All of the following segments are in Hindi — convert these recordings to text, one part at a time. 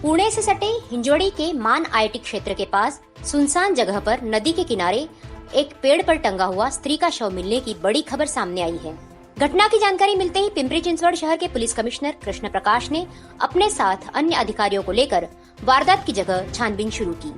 पुणे से सटे हिंजोड़ी के मान आईटी क्षेत्र के पास सुनसान जगह पर नदी के किनारे एक पेड़ पर टंगा हुआ स्त्री का शव मिलने की बड़ी खबर सामने आई है। घटना की जानकारी मिलते ही पिंपरी चिंचवड़ शहर के पुलिस कमिश्नर कृष्ण प्रकाश ने अपने साथ अन्य अधिकारियों को लेकर वारदात की जगह छानबीन शुरू की।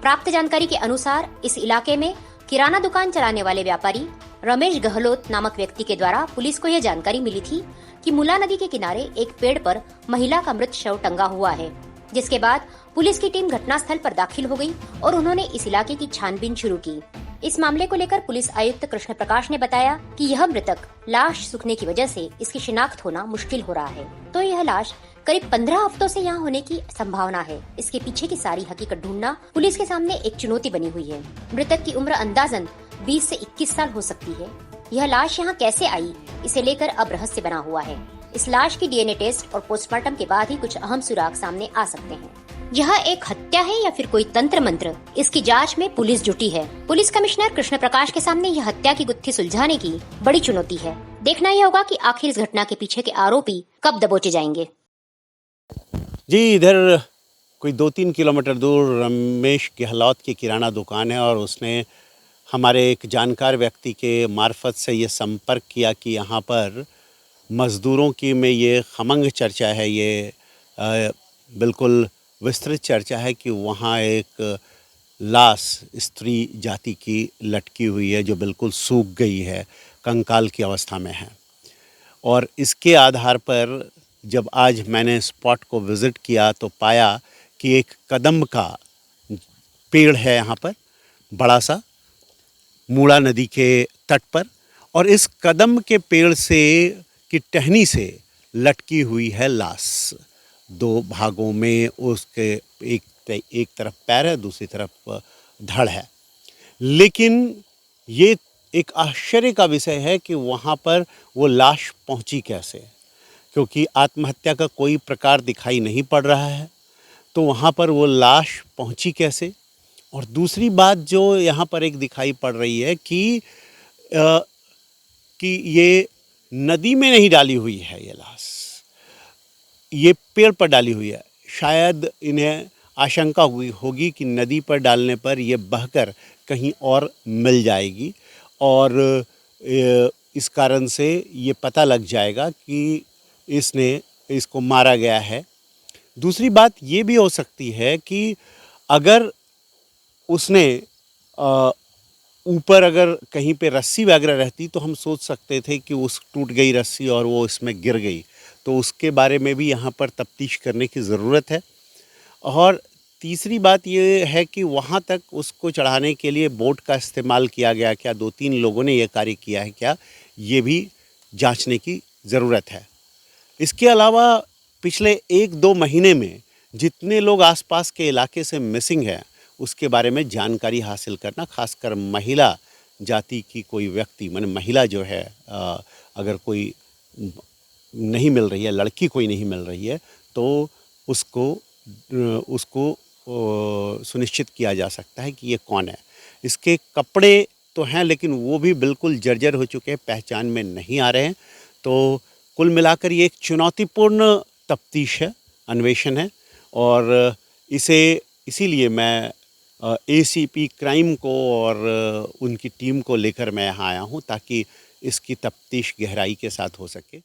प्राप्त जानकारी के अनुसार इस इलाके में किराना दुकान चलाने वाले व्यापारी रमेश गहलोत नामक व्यक्ति के द्वारा पुलिस को यह जानकारी मिली थी कि मुला नदी के किनारे एक पेड़ पर महिला का मृत शव टंगा हुआ है, जिसके बाद पुलिस की टीम घटनास्थल पर दाखिल हो गई और उन्होंने इस इलाके की छानबीन शुरू की। इस मामले को लेकर पुलिस आयुक्त कृष्ण प्रकाश ने बताया कि यह मृतक लाश सूखने की वजह से इसकी शिनाख्त होना मुश्किल हो रहा है, तो यह लाश करीब 15 हफ्तों से यहाँ होने की संभावना है। इसके पीछे की सारी हकीकत ढूंढना पुलिस के सामने एक चुनौती बनी हुई है। मृतक की उम्र अंदाजन 20 से 21 साल हो सकती है। यह लाश यहाँ कैसे आई, इसे लेकर अब रहस्य बना हुआ है। इस लाश की डीएनए टेस्ट और पोस्टमार्टम के बाद ही कुछ अहम सुराग सामने आ सकते हैं। यह एक हत्या है या फिर कोई तंत्र मंत्र, इसकी जांच में पुलिस जुटी है। पुलिस कमिश्नर कृष्ण प्रकाश के सामने यह हत्या की गुत्थी सुलझाने की बड़ी चुनौती है। देखना यह होगा कि आखिर इस घटना के पीछे के आरोपी कब दबोचे जाएंगे। जी, इधर कोई 2-3 किलोमीटर दूर रमेश गहलोत की किराना दुकान है और उसने हमारे एक जानकार व्यक्ति के मार्फत से ये संपर्क किया कि यहाँ पर मज़दूरों की में ये खमंग चर्चा है, ये बिल्कुल विस्तृत चर्चा है कि वहाँ एक लाश स्त्री जाति की लटकी हुई है जो बिल्कुल सूख गई है, कंकाल की अवस्था में है। और इसके आधार पर जब आज मैंने स्पॉट को विज़िट किया तो पाया कि एक कदम का पेड़ है यहाँ पर, बड़ा सा, मूला नदी के तट पर, और इस कदम के पेड़ से की टहनी से लटकी हुई है लाश। 2 भागों में उसके एक तरफ पैर है, दूसरी तरफ धड़ है। लेकिन ये एक आश्चर्य का विषय है कि वहाँ पर वो लाश पहुँची कैसे, क्योंकि आत्महत्या का कोई प्रकार दिखाई नहीं पड़ रहा है, तो वहाँ पर वो लाश पहुँची कैसे। और दूसरी बात जो यहाँ पर एक दिखाई पड़ रही है कि ये नदी में नहीं डाली हुई है, ये लाश ये पेड़ पर डाली हुई है। शायद इन्हें आशंका हुई होगी कि नदी पर डालने पर ये बहकर कहीं और मिल जाएगी और इस कारण से ये पता लग जाएगा कि इसको मारा गया है। दूसरी बात ये भी हो सकती है कि अगर उसने ऊपर अगर कहीं पे रस्सी वगैरह रहती तो हम सोच सकते थे कि उस टूट गई रस्सी और वो इसमें गिर गई, तो उसके बारे में भी यहाँ पर तफ्तीश करने की ज़रूरत है। और तीसरी बात ये है कि वहाँ तक उसको चढ़ाने के लिए बोट का इस्तेमाल किया गया क्या, 2-3 लोगों ने ये कार्य किया है क्या, ये भी जांचने की ज़रूरत है। इसके अलावा पिछले 1-2 महीने में जितने लोग आसपास के इलाके से मिसिंग हैं उसके बारे में जानकारी हासिल करना, खासकर महिला जाति की कोई व्यक्ति, माने महिला जो है, अगर कोई नहीं मिल रही है, लड़की कोई नहीं मिल रही है, तो उसको सुनिश्चित किया जा सकता है कि ये कौन है। इसके कपड़े तो हैं लेकिन वो भी बिल्कुल जर्जर हो चुके हैं, पहचान में नहीं आ रहे हैं। तो कुल मिलाकर ये एक चुनौतीपूर्ण तफ्तीश है, अन्वेषण है, और इसीलिए मैं एसीपी क्राइम को और उनकी टीम को लेकर मैं यहाँ आया हूँ ताकि इसकी तफ्तीश गहराई के साथ हो सके।